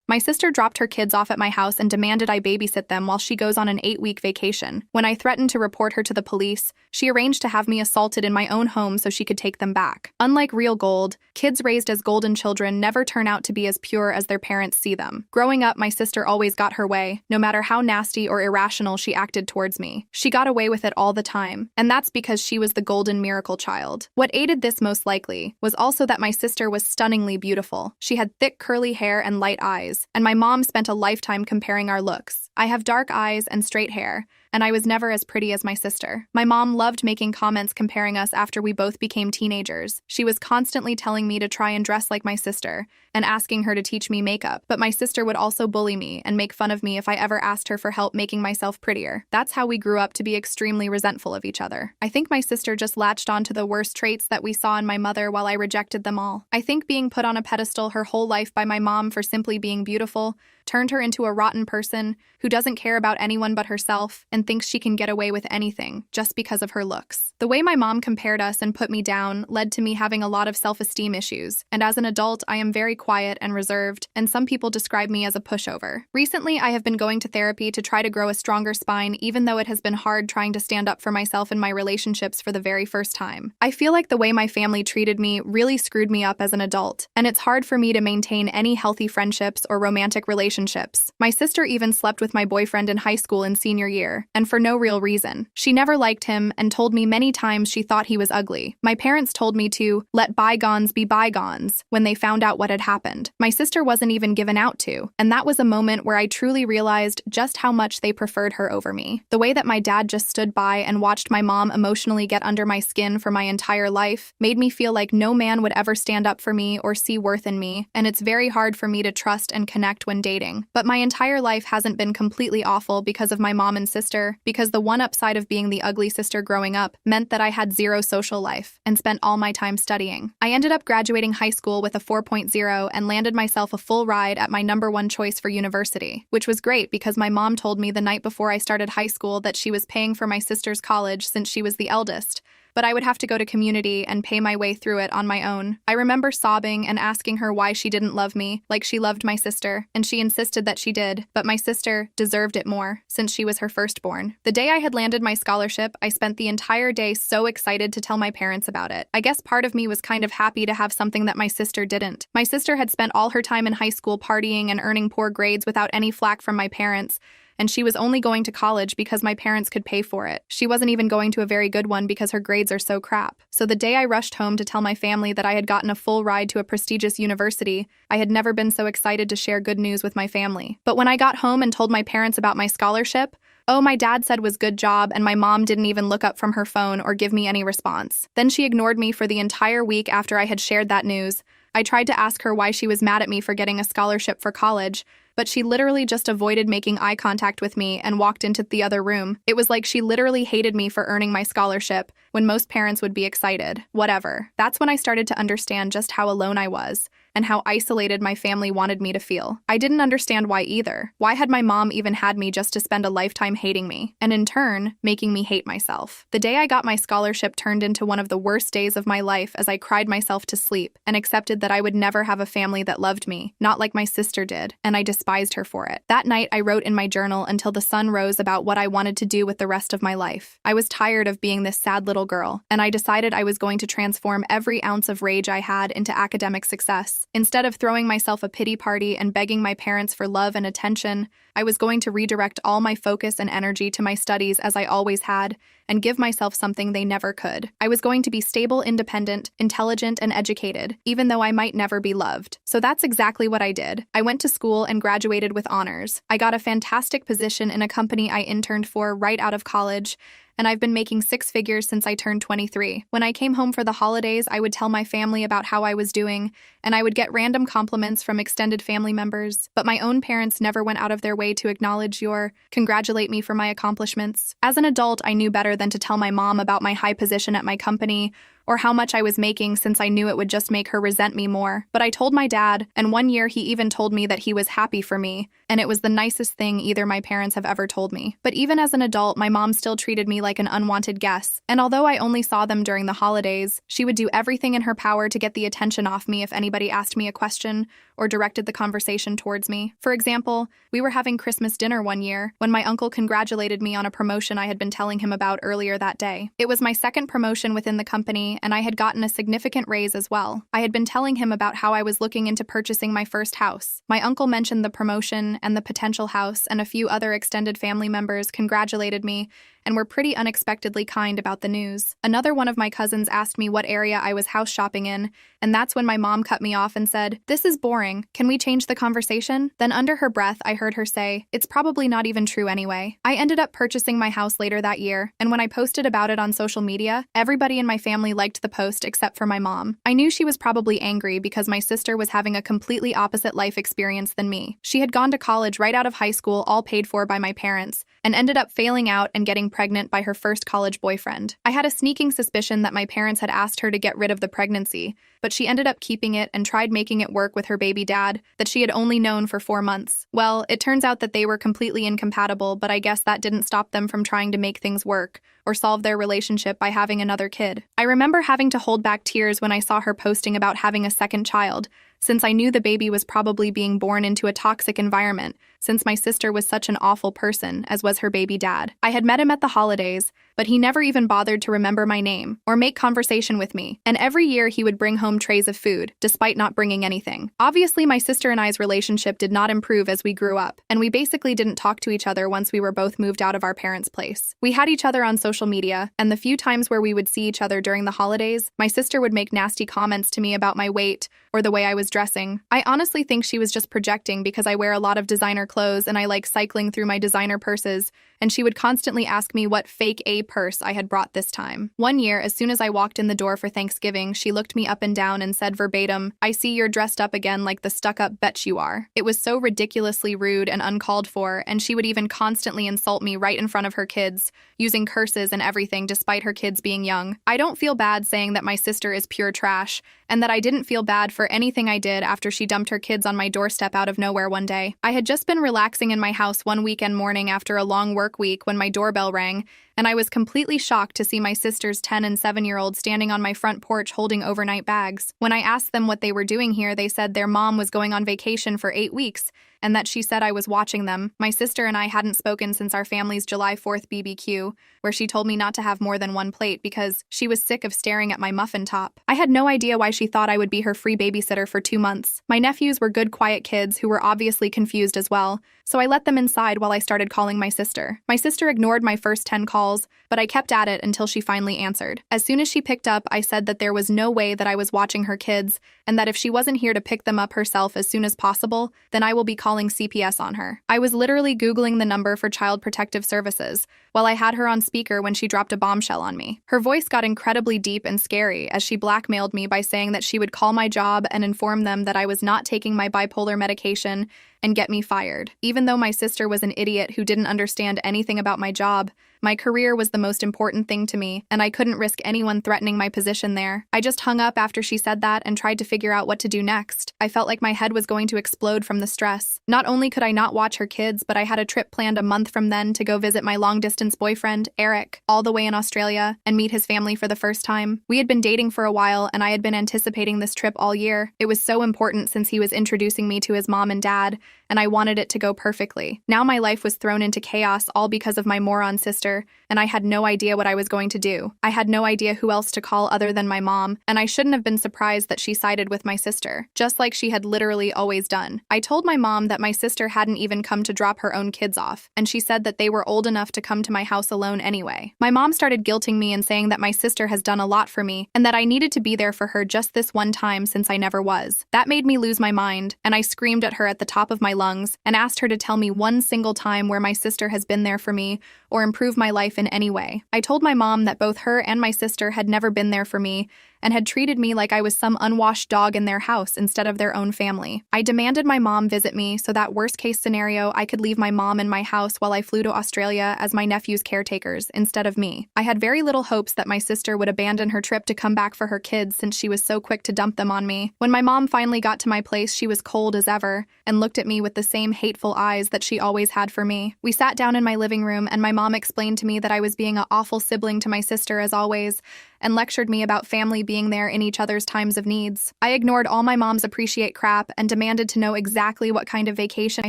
My sister dropped her kids off at my house and demanded I babysit them while she goes on an 8-week vacation. When I threatened to report her to the police, she arranged to have me assaulted in my own home so she could take them back. Unlike real gold, kids raised as golden children never turn out to be as pure as their parents see them. Growing up, my sister always got her way, no matter how nasty or irrational she acted towards me. She got away with it all the time, and that's because she was the golden miracle child. What aided this most likely was also that my sister was stunningly beautiful. She had thick curly hair and light eyes, and my mom spent a lifetime comparing our looks. I have dark eyes and straight hair, and I was never as pretty as my sister. My mom loved making comments comparing us after we both became teenagers. She was constantly telling me to try and dress like my sister and asking her to teach me makeup, but my sister would also bully me and make fun of me if I ever asked her for help making myself prettier. That's how we grew up to be extremely resentful of each other. I think my sister just latched onto the worst traits that we saw in my mother while I rejected them all. I think being put on a pedestal her whole life by my mom for simply being beautiful turned her into a rotten person who doesn't care about anyone but herself and thinks she can get away with anything just because of her looks. The way my mom compared us and put me down led to me having a lot of self-esteem issues, and as an adult, I am very quiet and reserved, and some people describe me as a pushover. Recently, I have been going to therapy to try to grow a stronger spine, even though it has been hard trying to stand up for myself in my relationships for the very first time. I feel like the way my family treated me really screwed me up as an adult, and it's hard for me to maintain any healthy friendships or romantic relationships. My sister even slept with my boyfriend in high school in senior year, and for no real reason. She never liked him and told me many times she thought he was ugly. My parents told me to let bygones be bygones when they found out what had happened. My sister wasn't even given out to, and that was a moment where I truly realized just how much they preferred her over me. The way that my dad just stood by and watched my mom emotionally get under my skin for my entire life made me feel like no man would ever stand up for me or see worth in me, and it's very hard for me to trust and connect when dating. But my entire life hasn't been completely awful because of my mom and sister, because the one upside of being the ugly sister growing up meant that I had zero social life and spent all my time studying. I ended up graduating high school with a 4.0 and landed myself a full ride at my #1 choice for university, which was great because my mom told me the night before I started high school that she was paying for my sister's college since she was the eldest, but I would have to go to community and pay my way through it on my own. I remember sobbing and asking her why she didn't love me like she loved my sister, and she insisted that she did, but my sister deserved it more since she was her firstborn. The day I had landed my scholarship, I spent the entire day so excited to tell my parents about it. I guess part of me was kind of happy to have something that my sister didn't. My sister had spent all her time in high school partying and earning poor grades without any flack from my parents, and she was only going to college because my parents could pay for it. She wasn't even going to a very good one because her grades are so crap. So the day I rushed home to tell my family that I had gotten a full ride to a prestigious university, I had never been so excited to share good news with my family. But when I got home and told my parents about my scholarship, oh, my dad said was good job, and my mom didn't even look up from her phone or give me any response. Then she ignored me for the entire week after I had shared that news. I tried to ask her why she was mad at me for getting a scholarship for college, but she literally just avoided making eye contact with me and walked into the other room. It was like she literally hated me for earning my scholarship when most parents would be excited. Whatever. That's when I started to understand just how alone I was and how isolated my family wanted me to feel. I didn't understand why either. Why had my mom even had me just to spend a lifetime hating me, and in turn, making me hate myself? The day I got my scholarship turned into one of the worst days of my life as I cried myself to sleep and accepted that I would never have a family that loved me, not like my sister did, and I despised her for it. That night, I wrote in my journal until the sun rose about what I wanted to do with the rest of my life. I was tired of being this sad little girl, and I decided I was going to transform every ounce of rage I had into academic success. Instead of throwing myself a pity party and begging my parents for love and attention, I was going to redirect all my focus and energy to my studies as I always had, and give myself something they never could. I was going to be stable, independent, intelligent, and educated, even though I might never be loved. So that's exactly what I did. I went to school and graduated with honors. I got a fantastic position in a company I interned for right out of college, and I've been making 6 figures since I turned 23. When I came home for the holidays, I would tell my family about how I was doing, and I would get random compliments from extended family members, but my own parents never went out of their way to acknowledge or congratulate me for my accomplishments. As an adult, I knew better than to tell my mom about my high position at my company or how much I was making since I knew it would just make her resent me more. But I told my dad, and one year he even told me that he was happy for me, and it was the nicest thing either my parents have ever told me. But even as an adult, my mom still treated me like an unwanted guest, and although I only saw them during the holidays, she would do everything in her power to get the attention off me if anybody asked me a question or directed the conversation towards me. For example, we were having Christmas dinner one year when my uncle congratulated me on a promotion I had been telling him about earlier that day. It was my second promotion within the company, and I had gotten a significant raise as well. I had been telling him about how I was looking into purchasing my first house. My uncle mentioned the promotion and the potential house, and a few other extended family members congratulated me and were pretty unexpectedly kind about the news. Another one of my cousins asked me what area I was house shopping in, and that's when my mom cut me off and said, "This is boring. Can we change the conversation?" Then under her breath, I heard her say, "It's probably not even true anyway." I ended up purchasing my house later that year, and when I posted about it on social media, everybody in my family liked the post except for my mom. I knew she was probably angry because my sister was having a completely opposite life experience than me. She had gone to college right out of high school, all paid for by my parents, and ended up failing out and getting pregnant by her first college boyfriend. I had a sneaking suspicion that my parents had asked her to get rid of the pregnancy, but she ended up keeping it and tried making it work with her baby dad that she had only known for 4 months. Well, it turns out that they were completely incompatible, but I guess that didn't stop them from trying to make things work or solve their relationship by having another kid. I remember having to hold back tears when I saw her posting about having a second child, since I knew the baby was probably being born into a toxic environment, since my sister was such an awful person, as was her baby dad. I had met him at the holidays, but he never even bothered to remember my name or make conversation with me, and every year he would bring home trays of food, despite not bringing anything. Obviously, my sister and I's relationship did not improve as we grew up, and we basically didn't talk to each other once we were both moved out of our parents' place. We had each other on social media, and the few times where we would see each other during the holidays, my sister would make nasty comments to me about my weight or the way I was dressing. I honestly think she was just projecting because I wear a lot of designer clothes and I like cycling through my designer purses, and she would constantly ask me what fake A purse I had brought this time. One year, as soon as I walked in the door for Thanksgiving, she looked me up and down and said verbatim, "I see you're dressed up again like the stuck-up bitch you are." It was so ridiculously rude and uncalled for, and she would even constantly insult me right in front of her kids, using curses and everything despite her kids being young. I don't feel bad saying that my sister is pure trash, and that I didn't feel bad for anything I did after she dumped her kids on my doorstep out of nowhere one day. I had just been relaxing in my house one weekend morning after a long work week when my doorbell rang, and I was completely shocked to see my sister's 10 and 7-year-olds standing on my front porch holding overnight bags. When I asked them what they were doing here, they said their mom was going on vacation for 8 weeks, and that she said I was watching them. My sister and I hadn't spoken since our family's July 4th BBQ, where she told me not to have more than one plate because she was sick of staring at my muffin top. I had no idea why she thought I would be her free babysitter for 2 months. My nephews were good, quiet kids who were obviously confused as well, so I let them inside while I started calling my sister. My sister ignored my first 10 calls, but I kept at it until she finally answered. As soon as she picked up, I said that there was no way that I was watching her kids, and that if she wasn't here to pick them up herself as soon as possible, then I will be calling CPS on her. I was literally Googling the number for Child Protective Services while I had her on speaker when she dropped a bombshell on me. Her voice got incredibly deep and scary as she blackmailed me by saying that she would call my job and inform them that I was not taking my bipolar medication and get me fired. Even though my sister was an idiot who didn't understand anything about my job, my career was the most important thing to me, and I couldn't risk anyone threatening my position there. I just hung up after she said that and tried to figure out what to do next. I felt like my head was going to explode from the stress. Not only could I not watch her kids, but I had a trip planned a month from then to go visit my long-distance boyfriend, Eric, all the way in Australia, and meet his family for the first time. We had been dating for a while, and I had been anticipating this trip all year. It was so important since he was introducing me to his mom and dad, and I wanted it to go perfectly. Now my life was thrown into chaos all because of my moron sister, and I had no idea what I was going to do. I had no idea who else to call other than my mom, and I shouldn't have been surprised that she sided with my sister, just like she had literally always done. I told my mom that my sister hadn't even come to drop her own kids off, and she said that they were old enough to come to my house alone anyway. My mom started guilting me and saying that my sister has done a lot for me, and that I needed to be there for her just this one time since I never was. That made me lose my mind, and I screamed at her at the top of my lungs and asked her to tell me one single time where my sister has been there for me or improved my life in any way. I told my mom that both her and my sister had never been there for me, and had treated me like I was some unwashed dog in their house instead of their own family. I demanded my mom visit me so that worst-case scenario, I could leave my mom in my house while I flew to Australia as my nephew's caretakers instead of me. I had very little hopes that my sister would abandon her trip to come back for her kids since she was so quick to dump them on me. When my mom finally got to my place, she was cold as ever and looked at me with the same hateful eyes that she always had for me. We sat down in my living room and my mom explained to me that I was being an awful sibling to my sister as always, and lectured me about family being there in each other's times of needs. I ignored all my mom's appreciate crap and demanded to know exactly what kind of vacation my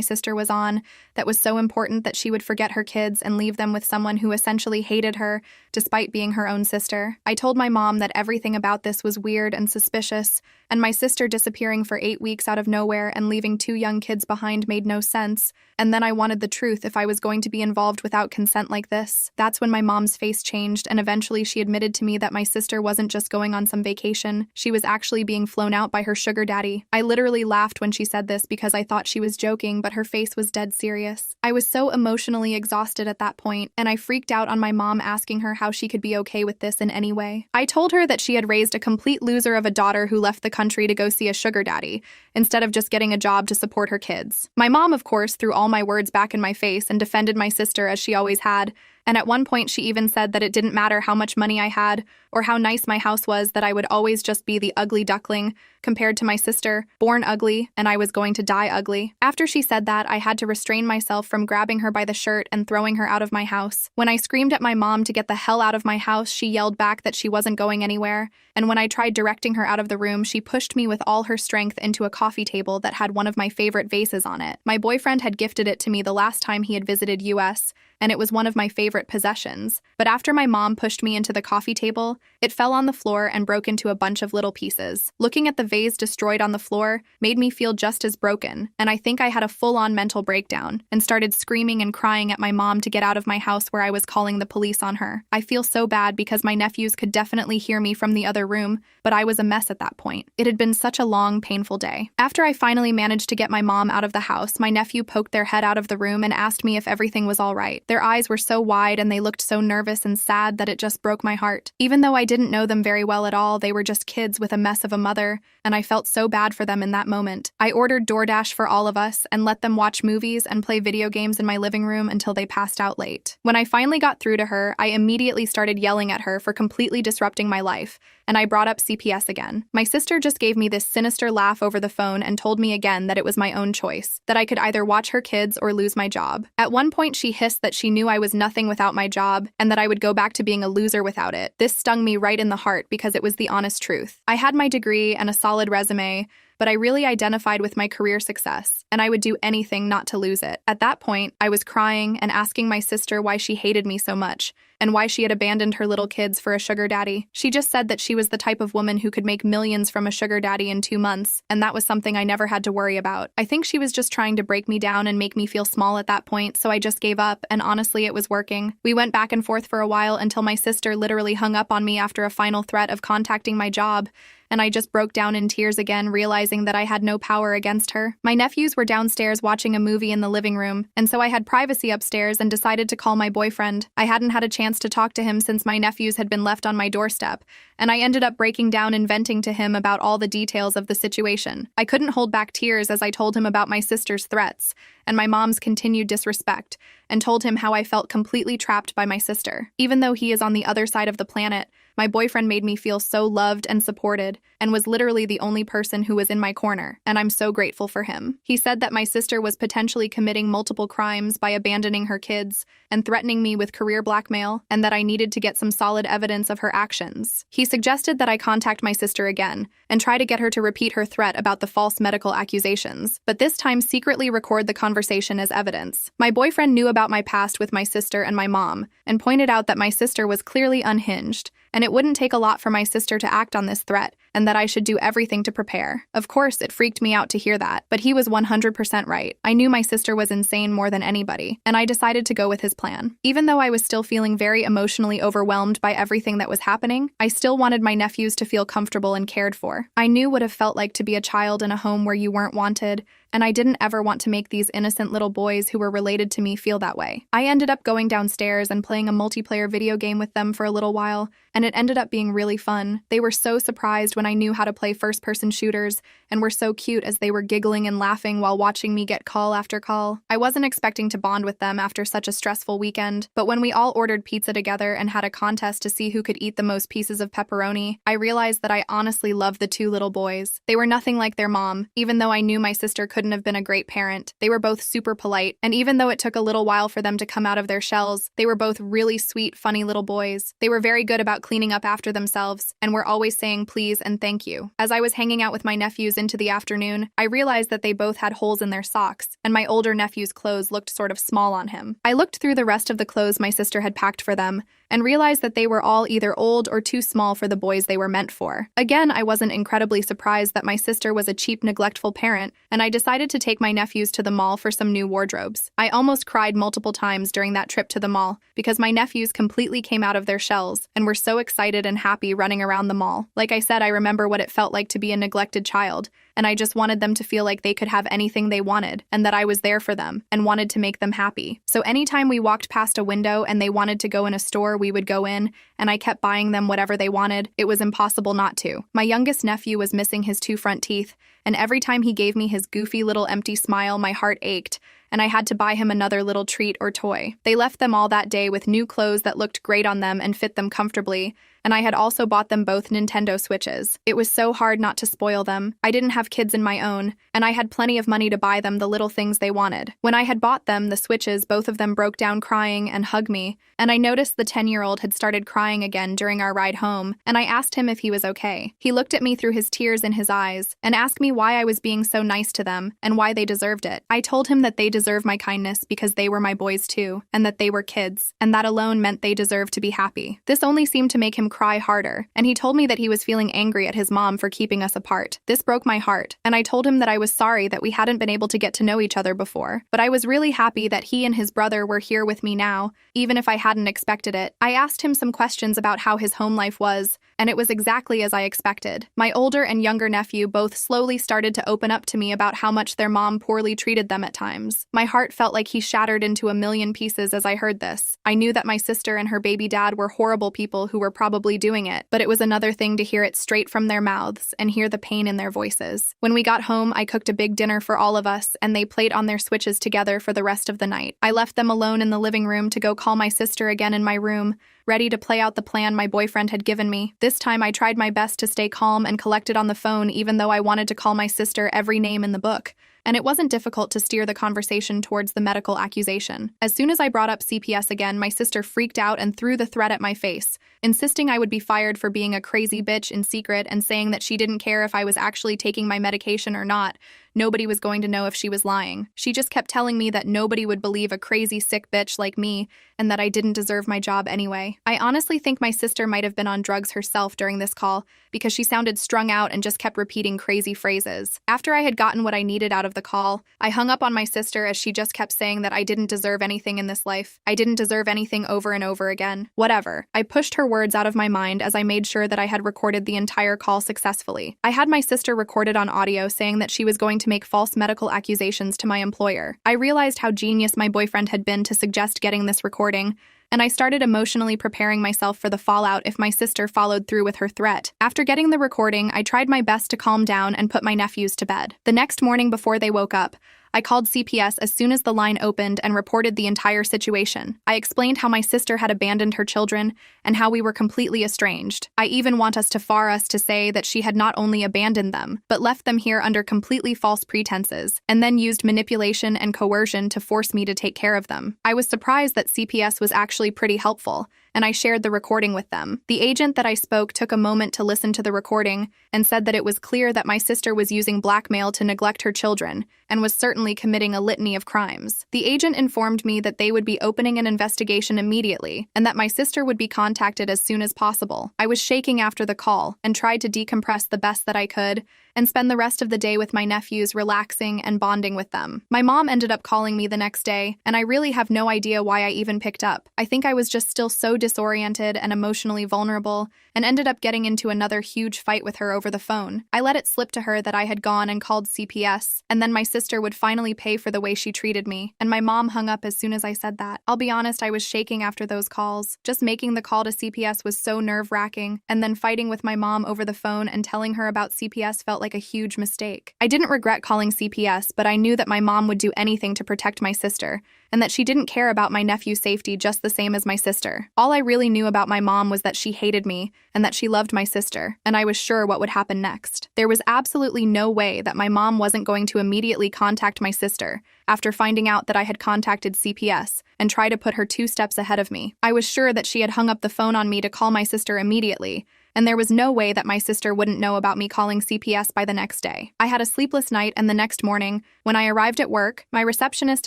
sister was on that was so important that she would forget her kids and leave them with someone who essentially hated her despite being her own sister. I told my mom that everything about this was weird and suspicious, and my sister disappearing for 8 weeks out of nowhere and leaving 2 young kids behind made no sense, and then I wanted the truth if I was going to be involved without consent like this. That's when my mom's face changed, and eventually she admitted to me that my sister wasn't just going on some vacation, she was actually being flown out by her sugar daddy. I literally laughed when she said this because I thought she was joking, but her face was dead serious. I was so emotionally exhausted at that point, and I freaked out on my mom asking her how she could be okay with this in any way. I told her that she had raised a complete loser of a daughter who left the country to go see a sugar daddy, instead of just getting a job to support her kids. My mom, of course, threw all my words back in my face and defended my sister as she always had, and at one point she even said that it didn't matter how much money I had or how nice my house was, that I would always just be the ugly duckling compared to my sister, born ugly, and I was going to die ugly. After she said that, I had to restrain myself from grabbing her by the shirt and throwing her out of my house. When I screamed at my mom to get the hell out of my house, she yelled back that she wasn't going anywhere, and when I tried directing her out of the room, she pushed me with all her strength into a coffee table that had one of my favorite vases on it. My boyfriend had gifted it to me the last time he had visited US, and it was one of my favorite possessions. But after my mom pushed me into the coffee table, it fell on the floor and broke into a bunch of little pieces. Looking at the vase destroyed on the floor made me feel just as broken, and I think I had a full-on mental breakdown and started screaming and crying at my mom to get out of my house where I was calling the police on her. I feel so bad because my nephews could definitely hear me from the other room, but I was a mess at that point. It had been such a long, painful day. After I finally managed to get my mom out of the house, my nephew poked their head out of the room and asked me if everything was all right. Their eyes were so wide and they looked so nervous and sad that it just broke my heart. Even though I didn't know them very well at all, they were just kids with a mess of a mother, and I felt so bad for them in that moment. I ordered DoorDash for all of us and let them watch movies and play video games in my living room until they passed out late. When I finally got through to her, I immediately started yelling at her for completely disrupting my life, and I brought up CPS again. My sister just gave me this sinister laugh over the phone and told me again that it was my own choice, that I could either watch her kids or lose my job. At one point, she hissed that she knew I was nothing without my job and that I would go back to being a loser without it. This stung me right in the heart because it was the honest truth. I had my degree and a solid resume, but I really identified with my career success, and I would do anything not to lose it. At that point, I was crying and asking my sister why she hated me so much, and why she had abandoned her little kids for a sugar daddy. She just said that she was the type of woman who could make millions from a sugar daddy in 2 months, and that was something I never had to worry about. I think she was just trying to break me down and make me feel small at that point, so I just gave up, and honestly, it was working. We went back and forth for a while until my sister literally hung up on me after a final threat of contacting my job, and I just broke down in tears again, realizing that I had no power against her. My nephews were downstairs watching a movie in the living room, and so I had privacy upstairs and decided to call my boyfriend. I hadn't had a chance to talk to him since my nephews had been left on my doorstep, and I ended up breaking down and venting to him about all the details of the situation. I couldn't hold back tears as I told him about my sister's threats and my mom's continued disrespect, and told him how I felt completely trapped by my sister. Even though he is on the other side of the planet, my boyfriend made me feel so loved and supported, and was literally the only person who was in my corner, and I'm so grateful for him. He said that my sister was potentially committing multiple crimes by abandoning her kids and threatening me with career blackmail, and that I needed to get some solid evidence of her actions. He suggested that I contact my sister again and try to get her to repeat her threat about the false medical accusations, but this time secretly record the conversation as evidence. My boyfriend knew about my past with my sister and my mom, and pointed out that my sister was clearly unhinged, and it wouldn't take a lot for my sister to act on this threat, and that I should do everything to prepare. Of course, it freaked me out to hear that, but he was 100% right. I knew my sister was insane more than anybody, and I decided to go with his plan. Even though I was still feeling very emotionally overwhelmed by everything that was happening, I still wanted my nephews to feel comfortable and cared for. I knew what it felt like to be a child in a home where you weren't wanted, and I didn't ever want to make these innocent little boys who were related to me feel that way. I ended up going downstairs and playing a multiplayer video game with them for a little while, and it ended up being really fun. They were so surprised when I knew how to play first-person shooters, and were so cute as they were giggling and laughing while watching me get call after call. I wasn't expecting to bond with them after such a stressful weekend, but when we all ordered pizza together and had a contest to see who could eat the most pieces of pepperoni, I realized that I honestly loved the two little boys. They were nothing like their mom, even though I knew my sister couldn't have been a great parent. They were both super polite, and even though it took a little while for them to come out of their shells, they were both really sweet, funny little boys. They were very good about cleaning up after themselves, and were always saying please and thank you. As I was hanging out with my nephews into the afternoon, I realized that they both had holes in their socks, and my older nephew's clothes looked sort of small on him. I looked through the rest of the clothes my sister had packed for them, and realized that they were all either old or too small for the boys they were meant for. Again, I wasn't incredibly surprised that my sister was a cheap, neglectful parent, and I decided to take my nephews to the mall for some new wardrobes. I almost cried multiple times during that trip to the mall, because my nephews completely came out of their shells, and were so excited and happy running around the mall. Like I said, I remember what it felt like to be a neglected child, and I just wanted them to feel like they could have anything they wanted, and that I was there for them, and wanted to make them happy. So anytime we walked past a window and they wanted to go in a store, we would go in, and I kept buying them whatever they wanted. It was impossible not to. My youngest nephew was missing his two front teeth, and every time he gave me his goofy little empty smile, my heart ached, and I had to buy him another little treat or toy. They left them all that day with new clothes that looked great on them and fit them comfortably, and I had also bought them both Nintendo Switches. It was so hard not to spoil them. I didn't have kids in my own, and I had plenty of money to buy them the little things they wanted. When I had bought them the Switches, both of them broke down crying and hugged me, and I noticed the 10-year-old had started crying again during our ride home, and I asked him if he was okay. He looked at me through his tears in his eyes, and asked me why I was being so nice to them, and why they deserved it. I told him that they deserve my kindness because they were my boys too, and that they were kids, and that alone meant they deserved to be happy. This only seemed to make him cry harder, and he told me that he was feeling angry at his mom for keeping us apart. This broke my heart, and I told him that I was sorry that we hadn't been able to get to know each other before, but I was really happy that he and his brother were here with me now, even if I hadn't expected it. I asked him some questions about how his home life was, and it was exactly as I expected. My older and younger nephew both slowly started to open up to me about how much their mom poorly treated them at times. My heart felt like he shattered into a million pieces as I heard this. I knew that my sister and her baby dad were horrible people who were probably doing it, but it was another thing to hear it straight from their mouths and hear the pain in their voices. When we got home, I cooked a big dinner for all of us, and they played on their Switches together for the rest of the night. I left them alone in the living room to go call my sister again in my room, ready to play out the plan my boyfriend had given me. This time I tried my best to stay calm and collected on the phone, even though I wanted to call my sister every name in the book. And it wasn't difficult to steer the conversation towards the medical accusation. As soon as I brought up CPS again, my sister freaked out and threw the threat at my face, insisting I would be fired for being a crazy bitch in secret and saying that she didn't care if I was actually taking my medication or not. Nobody was going to know if she was lying. She just kept telling me that nobody would believe a crazy sick bitch like me, and that I didn't deserve my job anyway. I honestly think my sister might have been on drugs herself during this call, because she sounded strung out and just kept repeating crazy phrases. After I had gotten what I needed out of the call, I hung up on my sister as she just kept saying that I didn't deserve anything in this life. I didn't deserve anything over and over again. Whatever. I pushed her words out of my mind as I made sure that I had recorded the entire call successfully. I had my sister recorded on audio saying that she was going to make false medical accusations to my employer. I realized how genius my boyfriend had been to suggest getting this recording, and I started emotionally preparing myself for the fallout if my sister followed through with her threat. After getting the recording, I tried my best to calm down and put my nephews to bed. The next morning before they woke up, I called CPS as soon as the line opened and reported the entire situation. I explained how my sister had abandoned her children and how we were completely estranged. I even want us to say that she had not only abandoned them, but left them here under completely false pretenses, and then used manipulation and coercion to force me to take care of them. I was surprised that CPS was actually pretty helpful, and I shared the recording with them. The agent that I spoke took a moment to listen to the recording and said that it was clear that my sister was using blackmail to neglect her children and was certainly committing a litany of crimes. The agent informed me that they would be opening an investigation immediately and that my sister would be contacted as soon as possible. I was shaking after the call and tried to decompress the best that I could, and spend the rest of the day with my nephews, relaxing and bonding with them. My mom ended up calling me the next day, and I really have no idea why I even picked up. I think I was just still so disoriented and emotionally vulnerable, and ended up getting into another huge fight with her over the phone. I let it slip to her that I had gone and called CPS, and then my sister would finally pay for the way she treated me, and my mom hung up as soon as I said that. I'll be honest, I was shaking after those calls. Just making the call to CPS was so nerve-wracking, and then fighting with my mom over the phone and telling her about CPS felt like a huge mistake. I didn't regret calling CPS, but I knew that my mom would do anything to protect my sister, and that she didn't care about my nephew's safety just the same as my sister. All I really knew about my mom was that she hated me and that she loved my sister, and I was sure what would happen next. There was absolutely no way that my mom wasn't going to immediately contact my sister after finding out that I had contacted CPS and try to put her 2 steps ahead of me. I was sure that she had hung up the phone on me to call my sister immediately, and there was no way that my sister wouldn't know about me calling CPS by the next day. I had a sleepless night, and the next morning, when I arrived at work, my receptionist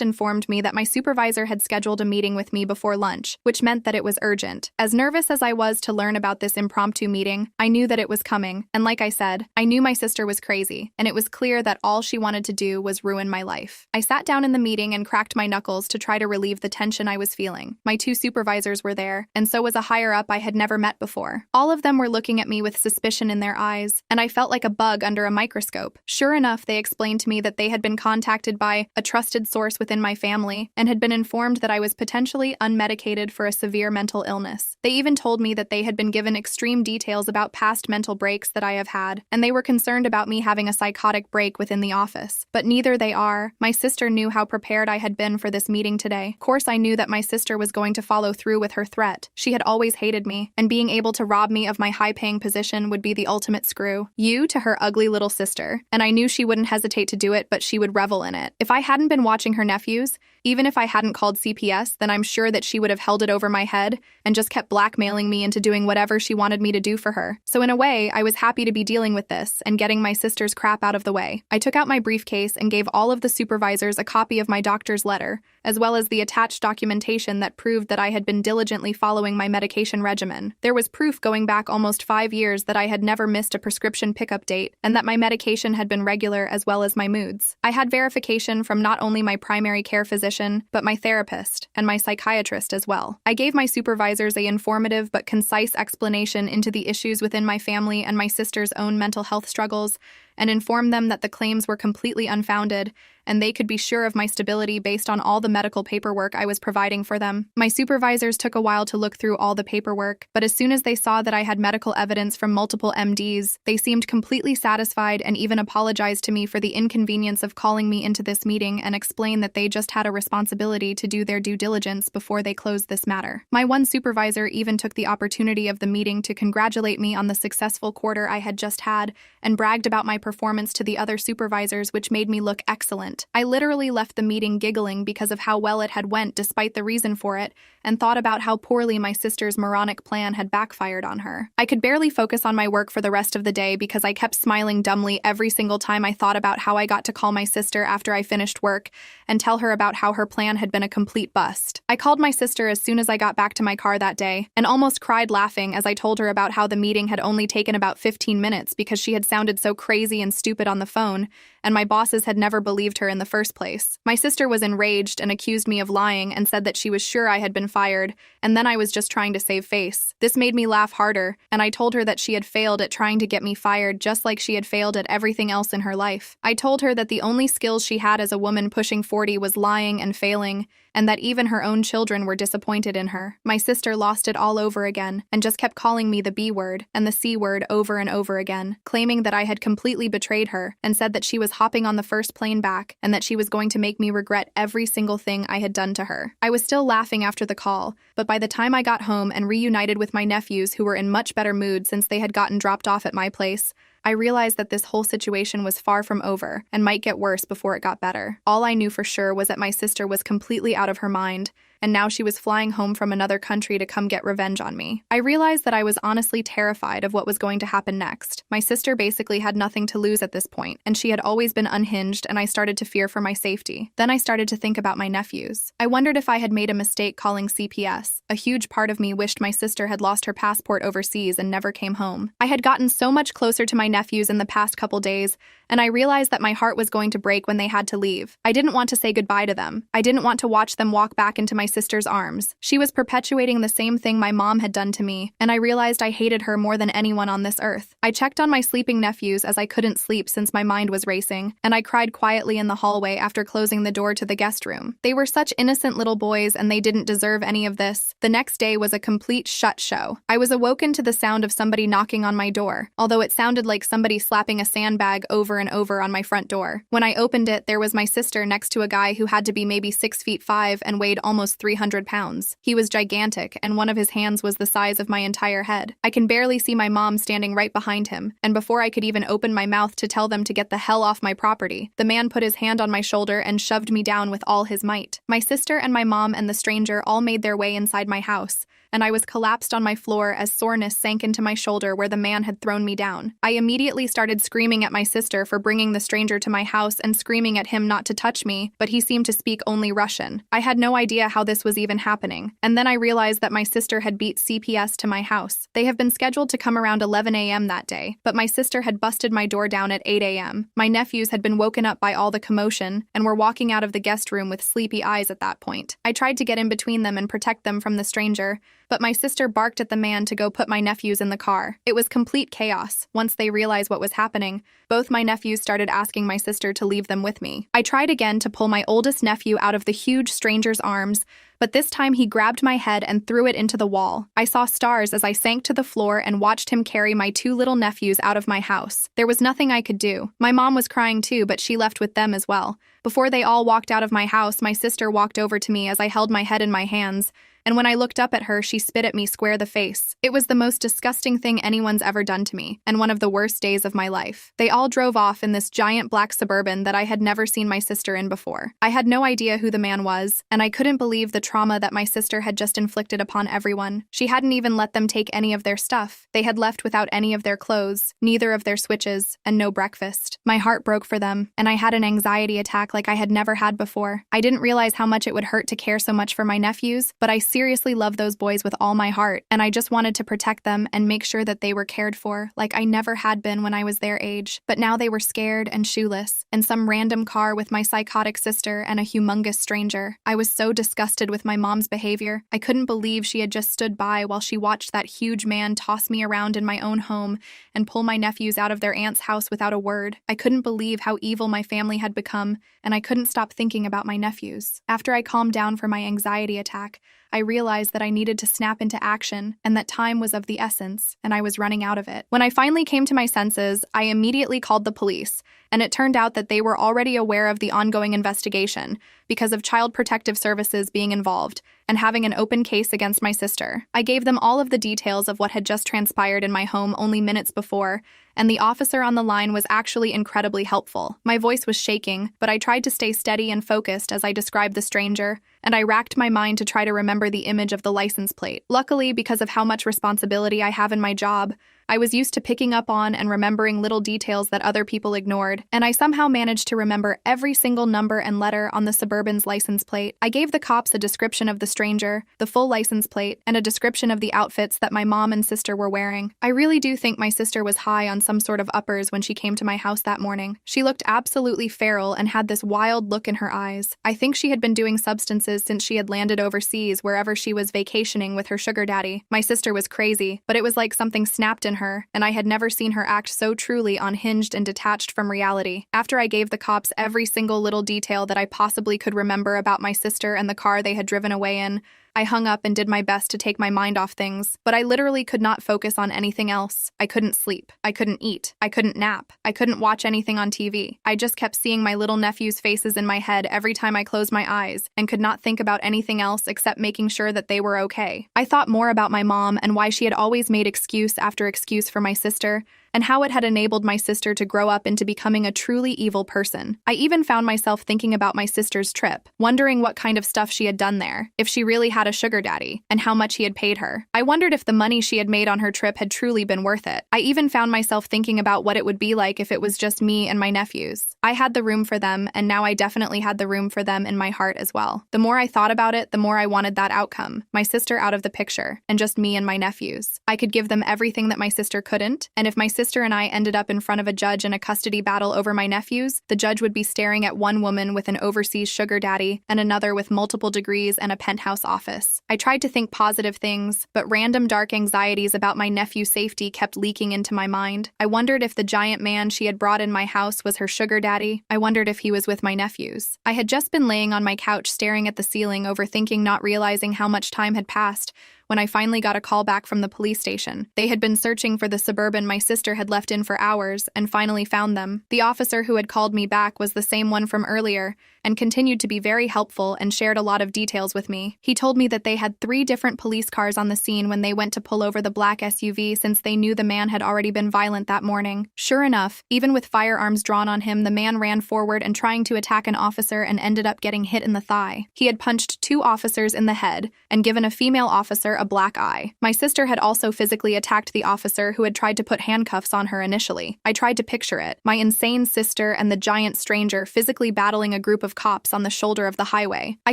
informed me that my supervisor had scheduled a meeting with me before lunch, which meant that it was urgent. As nervous as I was to learn about this impromptu meeting, I knew that it was coming, and like I said, I knew my sister was crazy, and it was clear that all she wanted to do was ruin my life. I sat down in the meeting and cracked my knuckles to try to relieve the tension I was feeling. My 2 supervisors were there, and so was a higher-up I had never met before. All of them were looking at me with suspicion in their eyes, and I felt like a bug under a microscope. Sure enough, they explained to me that they had been contacted by a trusted source within my family and had been informed that I was potentially unmedicated for a severe mental illness. They even told me that they had been given extreme details about past mental breaks that I have had, and they were concerned about me having a psychotic break within the office. But neither they are. My sister knew how prepared I had been for this meeting today. Of course, I knew that my sister was going to follow through with her threat. She had always hated me, and being able to rob me of my high-paying position would be the ultimate screw. You to her ugly little sister. And I knew she wouldn't hesitate to do it, but she would revel in it. If I hadn't been watching her nephews, even if I hadn't called CPS, then I'm sure that she would have held it over my head and just kept blackmailing me into doing whatever she wanted me to do for her. So in a way, I was happy to be dealing with this and getting my sister's crap out of the way. I took out my briefcase and gave all of the supervisors a copy of my doctor's letter, as well as the attached documentation that proved that I had been diligently following my medication regimen. There was proof going back almost 5 years that I had never missed a prescription pickup date and that my medication had been regular as well as my moods. I had verification from not only my primary care physician, but my therapist and my psychiatrist as well. I gave my supervisors an informative but concise explanation into the issues within my family and my sister's own mental health struggles, and informed them that the claims were completely unfounded, and they could be sure of my stability based on all the medical paperwork I was providing for them. My supervisors took a while to look through all the paperwork, but as soon as they saw that I had medical evidence from multiple MDs, they seemed completely satisfied and even apologized to me for the inconvenience of calling me into this meeting and explained that they just had a responsibility to do their due diligence before they closed this matter. My one supervisor even took the opportunity of the meeting to congratulate me on the successful quarter I had just had and bragged about my performance to the other supervisors, which made me look excellent. I literally left the meeting giggling because of how well it had went despite the reason for it, and thought about how poorly my sister's moronic plan had backfired on her. I could barely focus on my work for the rest of the day because I kept smiling dumbly every single time I thought about how I got to call my sister after I finished work and tell her about how her plan had been a complete bust. I called my sister as soon as I got back to my car that day and almost cried laughing as I told her about how the meeting had only taken about 15 minutes because she had sounded so crazy and stupid on the phone, and my bosses had never believed her in the first place. My sister was enraged and accused me of lying and said that she was sure I had been fired, and then I was just trying to save face. This made me laugh harder, and I told her that she had failed at trying to get me fired just like she had failed at everything else in her life. I told her that the only skills she had as a woman pushing 40 was lying and failing, and that even her own children were disappointed in her. My sister lost it all over again and just kept calling me the B word and the C word over and over again, claiming that I had completely betrayed her and said that she was hopping on the first plane back and that she was going to make me regret every single thing I had done to her. I was still laughing after the call, but by the time I got home and reunited with my nephews who were in much better mood since they had gotten dropped off at my place, I realized that this whole situation was far from over and might get worse before it got better. All I knew for sure was that my sister was completely out of her mind and now she was flying home from another country to come get revenge on me. I realized that I was honestly terrified of what was going to happen next. My sister basically had nothing to lose at this point, and she had always been unhinged, and I started to fear for my safety. Then I started to think about my nephews. I wondered if I had made a mistake calling CPS. A huge part of me wished my sister had lost her passport overseas and never came home. I had gotten so much closer to my nephews in the past couple days, and I realized that my heart was going to break when they had to leave. I didn't want to say goodbye to them. I didn't want to watch them walk back into my sister's arms. She was perpetuating the same thing my mom had done to me, and I realized I hated her more than anyone on this earth. I checked on my sleeping nephews as I couldn't sleep since my mind was racing, and I cried quietly in the hallway after closing the door to the guest room. They were such innocent little boys, and they didn't deserve any of this. The next day was a complete shut show. I was awoken to the sound of somebody knocking on my door, although it sounded like somebody slapping a sandbag over and over on my front door. When I opened it, there was my sister next to a guy who had to be maybe 6'5" and weighed almost 300 pounds. He was gigantic, and one of his hands was the size of my entire head. I can barely see my mom standing right behind him, and before I could even open my mouth to tell them to get the hell off my property, the man put his hand on my shoulder and shoved me down with all his might. My sister and my mom and the stranger all made their way inside my house, and I was collapsed on my floor as soreness sank into my shoulder where the man had thrown me down. I immediately started screaming at my sister for bringing the stranger to my house and screaming at him not to touch me, but he seemed to speak only Russian. I had no idea how this was even happening, and then I realized that my sister had beat CPS to my house. They have been scheduled to come around 11 a.m. that day, but my sister had busted my door down at 8 a.m. My nephews had been woken up by all the commotion and were walking out of the guest room with sleepy eyes at that point. I tried to get in between them and protect them from the stranger, but my sister barked at the man to go put my nephews in the car. It was complete chaos. Once they realized what was happening, both my nephews started asking my sister to leave them with me. I tried again to pull my oldest nephew out of the huge stranger's arms, but this time he grabbed my head and threw it into the wall. I saw stars as I sank to the floor and watched him carry my two little nephews out of my house. There was nothing I could do. My mom was crying too, but she left with them as well. Before they all walked out of my house, my sister walked over to me as I held my head in my hands, and when I looked up at her, she spit at me square the face. It was the most disgusting thing anyone's ever done to me, and one of the worst days of my life. They all drove off in this giant black Suburban that I had never seen my sister in before. I had no idea who the man was, and I couldn't believe the trauma that my sister had just inflicted upon everyone. She hadn't even let them take any of their stuff. They had left without any of their clothes, neither of their switches, and no breakfast. My heart broke for them, and I had an anxiety attack like I had never had before. I didn't realize how much it would hurt to care so much for my nephews, but I seriously love those boys with all my heart, and I just wanted to protect them and make sure that they were cared for like I never had been when I was their age. But now they were scared and shoeless, in some random car with my psychotic sister and a humongous stranger. I was so disgusted with my mom's behavior. I couldn't believe she had just stood by while she watched that huge man toss me around in my own home and pull my nephews out of their aunt's house without a word. I couldn't believe how evil my family had become, and I couldn't stop thinking about my nephews. After I calmed down from my anxiety attack, I realized that I needed to snap into action and that time was of the essence, and I was running out of it. When I finally came to my senses, I immediately called the police, and it turned out that they were already aware of the ongoing investigation because of Child Protective Services being involved and having an open case against my sister. I gave them all of the details of what had just transpired in my home only minutes before, and the officer on the line was actually incredibly helpful. My voice was shaking, but I tried to stay steady and focused as I described the stranger, and I racked my mind to try to remember the image of the license plate. Luckily, because of how much responsibility I have in my job, I was used to picking up on and remembering little details that other people ignored, and I somehow managed to remember every single number and letter on the Suburban's license plate. I gave the cops a description of the stranger, the full license plate, and a description of the outfits that my mom and sister were wearing. I really do think my sister was high on some sort of uppers when she came to my house that morning. She looked absolutely feral and had this wild look in her eyes. I think she had been doing substances since she had landed overseas wherever she was vacationing with her sugar daddy. My sister was crazy, but it was like something snapped in her, and I had never seen her act so truly unhinged and detached from reality. After I gave the cops every single little detail that I possibly could remember about my sister and the car they had driven away in, I hung up and did my best to take my mind off things, but I literally could not focus on anything else. I couldn't sleep. I couldn't eat. I couldn't nap. I couldn't watch anything on TV. I just kept seeing my little nephews' faces in my head every time I closed my eyes and could not think about anything else except making sure that they were okay. I thought more about my mom and why she had always made excuse after excuse for my sister, and how it had enabled my sister to grow up into becoming a truly evil person. I even found myself thinking about my sister's trip, wondering what kind of stuff she had done there, if she really had a sugar daddy, and how much he had paid her. I wondered if the money she had made on her trip had truly been worth it. I even found myself thinking about what it would be like if it was just me and my nephews. I had the room for them, and now I definitely had the room for them in my heart as well. The more I thought about it, the more I wanted that outcome, my sister out of the picture, and just me and my nephews. I could give them everything that my sister couldn't, and if my sister and I ended up in front of a judge in a custody battle over my nephews, the judge would be staring at one woman with an overseas sugar daddy and another with multiple degrees and a penthouse office. I tried to think positive things, but random dark anxieties about my nephew's safety kept leaking into my mind. I wondered if the giant man she had brought in my house was her sugar daddy. I wondered if he was with my nephews. I had just been laying on my couch staring at the ceiling, overthinking, not realizing how much time had passed, when I finally got a call back from the police station. They had been searching for the Suburban my sister had left in for hours and finally found them. The officer who had called me back was the same one from earlier and continued to be very helpful and shared a lot of details with me. He told me that they had 3 different police cars on the scene when they went to pull over the black SUV, since they knew the man had already been violent that morning. Sure enough, even with firearms drawn on him, the man ran forward and trying to attack an officer and ended up getting hit in the thigh. He had punched 2 officers in the head and given a female officer a black eye. My sister had also physically attacked the officer who had tried to put handcuffs on her initially. I tried to picture it, my insane sister and the giant stranger physically battling a group of cops on the shoulder of the highway. I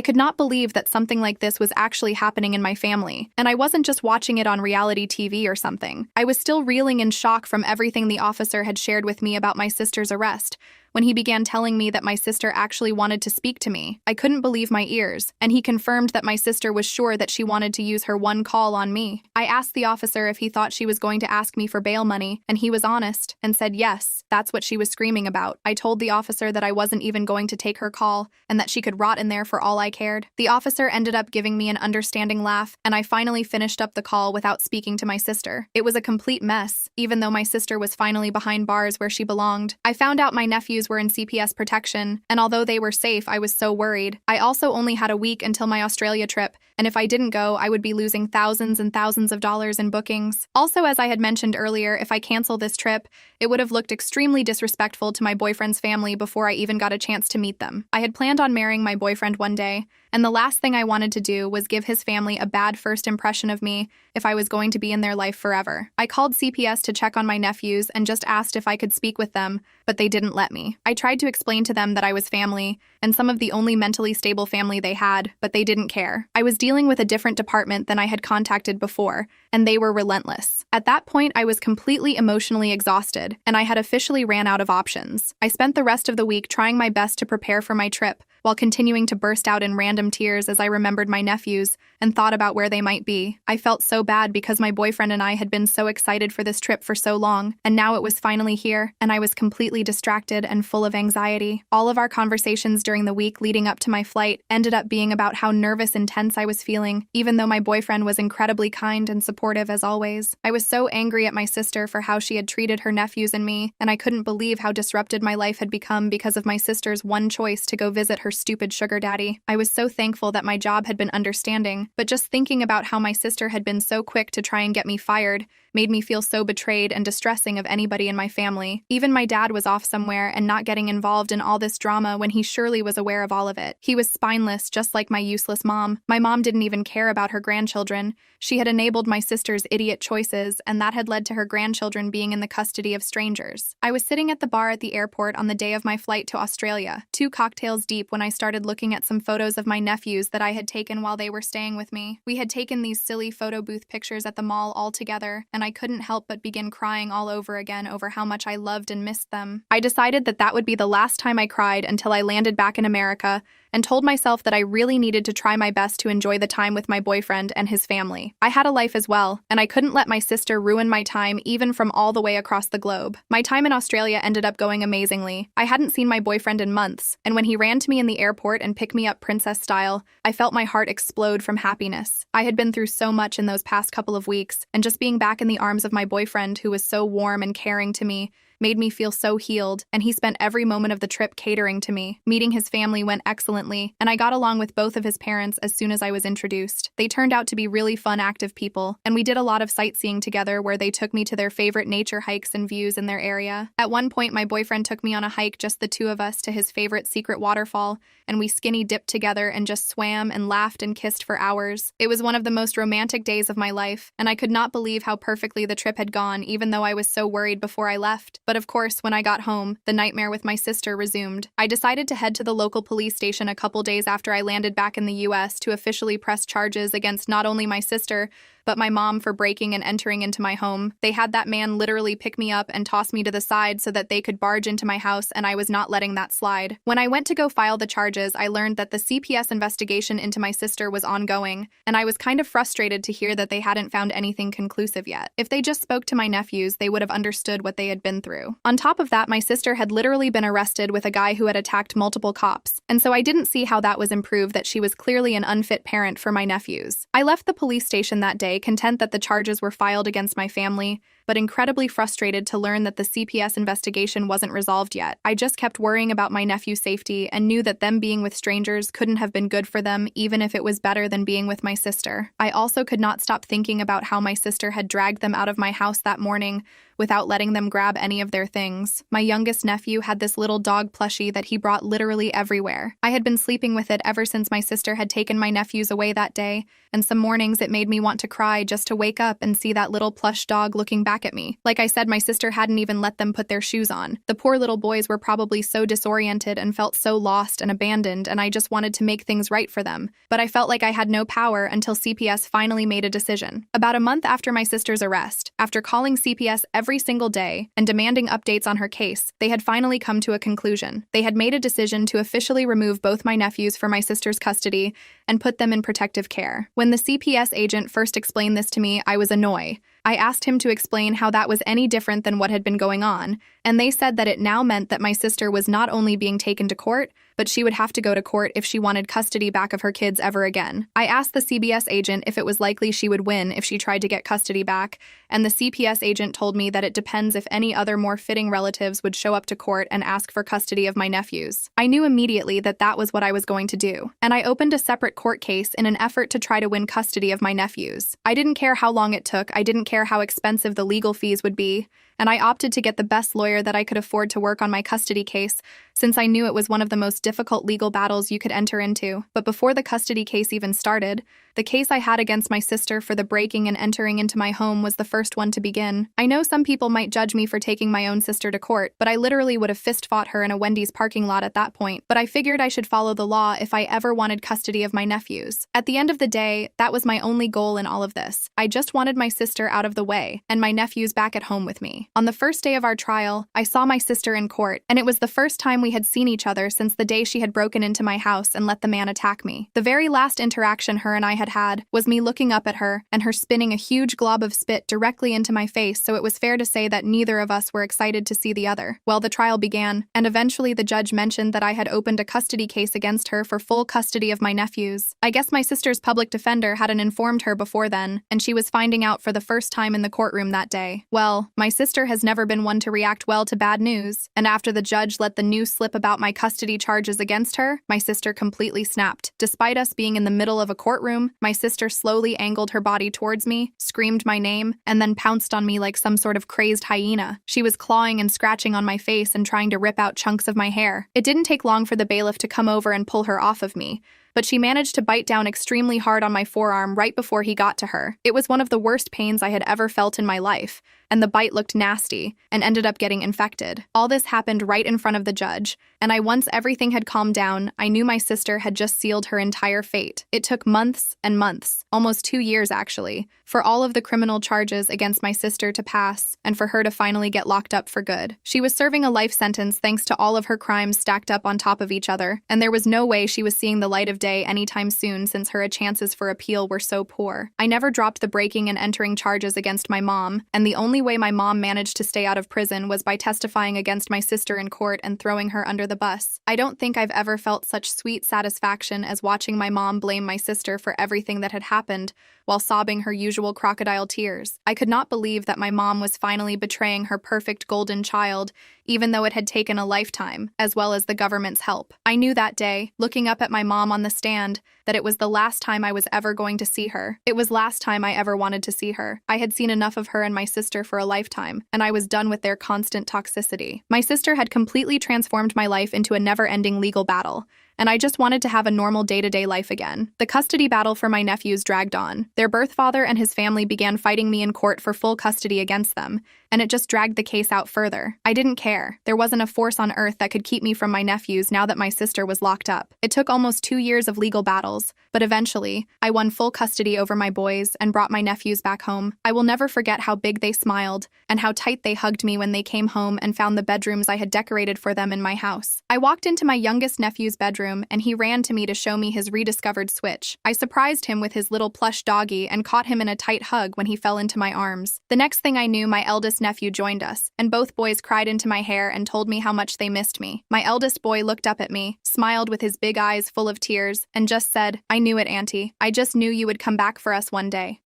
could not believe that something like this was actually happening in my family, and I wasn't just watching it on reality TV or something. I was still reeling in shock from everything the officer had shared with me about my sister's arrest, when he began telling me that my sister actually wanted to speak to me. I couldn't believe my ears, and he confirmed that my sister was sure that she wanted to use her one call on me. I asked the officer if he thought she was going to ask me for bail money, and he was honest and said yes, that's what she was screaming about. I told the officer that I wasn't even going to take her call and that she could rot in there for all I cared. The officer ended up giving me an understanding laugh, and I finally finished up the call without speaking to my sister. It was a complete mess, even though my sister was finally behind bars where she belonged. I found out my nephews were in CPS protection, and although they were safe, I was so worried. I also only had a week until my Australia trip, and if I didn't go, I would be losing thousands and thousands of dollars in bookings. Also, as I had mentioned earlier, if I cancel this trip, it would have looked extremely disrespectful to my boyfriend's family before I even got a chance to meet them. I had planned on marrying my boyfriend one day, and the last thing I wanted to do was give his family a bad first impression of me if I was going to be in their life forever. I called CPS to check on my nephews and just asked if I could speak with them, but they didn't let me. I tried to explain to them that I was family, and some of the only mentally stable family they had, but they didn't care. I was dealing with a different department than I had contacted before, and they were relentless. At that point, I was completely emotionally exhausted, and I had officially ran out of options. I spent the rest of the week trying my best to prepare for my trip, while continuing to burst out in random tears as I remembered my nephews and thought about where they might be. I felt so bad because my boyfriend and I had been so excited for this trip for so long, and now it was finally here, and I was completely distracted and full of anxiety. All of our conversations during the week leading up to my flight ended up being about how nervous and tense I was feeling, even though my boyfriend was incredibly kind and supportive as always. I was so angry at my sister for how she had treated her nephews and me, and I couldn't believe how disrupted my life had become because of my sister's one choice to go visit her stupid sugar daddy. I was so thankful that my job had been understanding, but just thinking about how my sister had been so quick to try and get me fired made me feel so betrayed and distressing of anybody in my family. Even my dad was off somewhere and not getting involved in all this drama when he surely was aware of all of it. He was spineless, just like my useless mom. My mom didn't even care about her grandchildren. She had enabled my sister's idiot choices, and that had led to her grandchildren being in the custody of strangers. I was sitting at the bar at the airport on the day of my flight to Australia, 2 cocktails deep, when I started looking at some photos of my nephews that I had taken while they were staying with me. We had taken these silly photo booth pictures at the mall all together, and I couldn't help but begin crying all over again over how much I loved and missed them. I decided that that would be the last time I cried until I landed back in America, and told myself that I really needed to try my best to enjoy the time with my boyfriend and his family. I had a life as well, and I couldn't let my sister ruin my time even from all the way across the globe. My time in Australia ended up going amazingly. I hadn't seen my boyfriend in months, and when he ran to me in the airport and picked me up princess style, I felt my heart explode from happiness. I had been through so much in those past couple of weeks, and just being back in the arms of my boyfriend, who was so warm and caring to me, made me feel so healed, and he spent every moment of the trip catering to me. Meeting his family went excellently, and I got along with both of his parents as soon as I was introduced. They turned out to be really fun, active people, and we did a lot of sightseeing together where they took me to their favorite nature hikes and views in their area. At one point, my boyfriend took me on a hike, just the two of us, to his favorite secret waterfall, and we skinny dipped together and just swam and laughed and kissed for hours. It was one of the most romantic days of my life, and I could not believe how perfectly the trip had gone, even though I was so worried before I left. But of course, when I got home, the nightmare with my sister resumed. I decided to head to the local police station a couple days after I landed back in the US to officially press charges against not only my sister, but my mom for breaking and entering into my home. They had that man literally pick me up and toss me to the side so that they could barge into my house, and I was not letting that slide. When I went to go file the charges, I learned that the CPS investigation into my sister was ongoing, and I was kind of frustrated to hear that they hadn't found anything conclusive yet. If they just spoke to my nephews, they would have understood what they had been through. On top of that, my sister had literally been arrested with a guy who had attacked multiple cops, and so I didn't see how that was improved that she was clearly an unfit parent for my nephews. I left the police station that day content that the charges were filed against my family, but incredibly frustrated to learn that the CPS investigation wasn't resolved yet. I just kept worrying about my nephew's safety and knew that them being with strangers couldn't have been good for them, even if it was better than being with my sister. I also could not stop thinking about how my sister had dragged them out of my house that morning without letting them grab any of their things. My youngest nephew had this little dog plushie that he brought literally everywhere. I had been sleeping with it ever since my sister had taken my nephews away that day, and some mornings it made me want to cry just to wake up and see that little plush dog looking back at me. Like I said, my sister hadn't even let them put their shoes on. The poor little boys were probably so disoriented and felt so lost and abandoned, and I just wanted to make things right for them. But I felt like I had no power until CPS finally made a decision. About a month after my sister's arrest, after calling CPS every single day and demanding updates on her case, they had finally come to a conclusion. They had made a decision to officially remove both my nephews from my sister's custody and put them in protective care. When the CPS agent first explained this to me, I was annoyed. I asked him to explain how that was any different than what had been going on, and they said that it now meant that my sister was not only being taken to court, but she would have to go to court if she wanted custody back of her kids ever again. I asked the CBS agent if it was likely she would win if she tried to get custody back, and the CPS agent told me that it depends if any other more fitting relatives would show up to court and ask for custody of my nephews. I knew immediately that that was what I was going to do, and I opened a separate court case in an effort to try to win custody of my nephews. I didn't care how long it took, I didn't care how expensive the legal fees would be, and I opted to get the best lawyer that I could afford to work on my custody case, since I knew it was one of the most difficult legal battles you could enter into. But before the custody case even started, the case I had against my sister for the breaking and entering into my home was the first one to begin. I know some people might judge me for taking my own sister to court, but I literally would have fist-fought her in a Wendy's parking lot at that point. But I figured I should follow the law if I ever wanted custody of my nephews. At the end of the day, that was my only goal in all of this. I just wanted my sister out of the way, and my nephews back at home with me. On the first day of our trial, I saw my sister in court, and it was the first time we had seen each other since the day she had broken into my house and let the man attack me. The very last interaction her and I had was me looking up at her and her spinning a huge glob of spit directly into my face, so it was fair to say that neither of us were excited to see the other. Well, the trial began, and eventually the judge mentioned that I had opened a custody case against her for full custody of my nephews. I guess my sister's public defender hadn't informed her before then, and she was finding out for the first time in the courtroom that day. Well, my sister has never been one to react well to bad news, and after the judge let the news slip about my custody charges against her, my sister completely snapped. Despite us being in the middle of a courtroom, my sister slowly angled her body towards me, screamed my name, and then pounced on me like some sort of crazed hyena. She was clawing and scratching on my face and trying to rip out chunks of my hair. It didn't take long for the bailiff to come over and pull her off of me, but she managed to bite down extremely hard on my forearm right before he got to her. It was one of the worst pains I had ever felt in my life, and the bite looked nasty and ended up getting infected. All this happened right in front of the judge, and once everything had calmed down, I knew my sister had just sealed her entire fate. It took months and months, almost 2 years actually, for all of the criminal charges against my sister to pass and for her to finally get locked up for good. She was serving a life sentence thanks to all of her crimes stacked up on top of each other, and there was no way she was seeing the light of day anytime soon since her chances for appeal were so poor. I never dropped the breaking and entering charges against my mom, and the only only way my mom managed to stay out of prison was by testifying against my sister in court and throwing her under the bus. I don't think I've ever felt such sweet satisfaction as watching my mom blame my sister for everything that had happened while sobbing her usual crocodile tears. I could not believe that my mom was finally betraying her perfect golden child, even though it had taken a lifetime, as well as the government's help. I knew that day, looking up at my mom on the stand, that it was the last time I was ever going to see her. It was last time I ever wanted to see her. I had seen enough of her and my sister for a lifetime, and I was done with their constant toxicity. My sister had completely transformed my life into a never-ending legal battle, and I just wanted to have a normal day-to-day life again. The custody battle for my nephews dragged on. Their birth father and his family began fighting me in court for full custody against them, and it just dragged the case out further. I didn't care. There wasn't a force on earth that could keep me from my nephews now that my sister was locked up. It took almost 2 years of legal battles, but eventually, I won full custody over my boys and brought my nephews back home. I will never forget how big they smiled and how tight they hugged me when they came home and found the bedrooms I had decorated for them in my house. I walked into my youngest nephew's bedroom, and he ran to me to show me his rediscovered Switch. I surprised him with his little plush doggy and caught him in a tight hug when he fell into my arms. The next thing I knew, my eldest nephew joined us, and both boys cried into my hair and told me how much they missed me. My eldest boy looked up at me, smiled with his big eyes full of tears, and just said, "I knew it, Auntie. I just knew you would come back for us one day."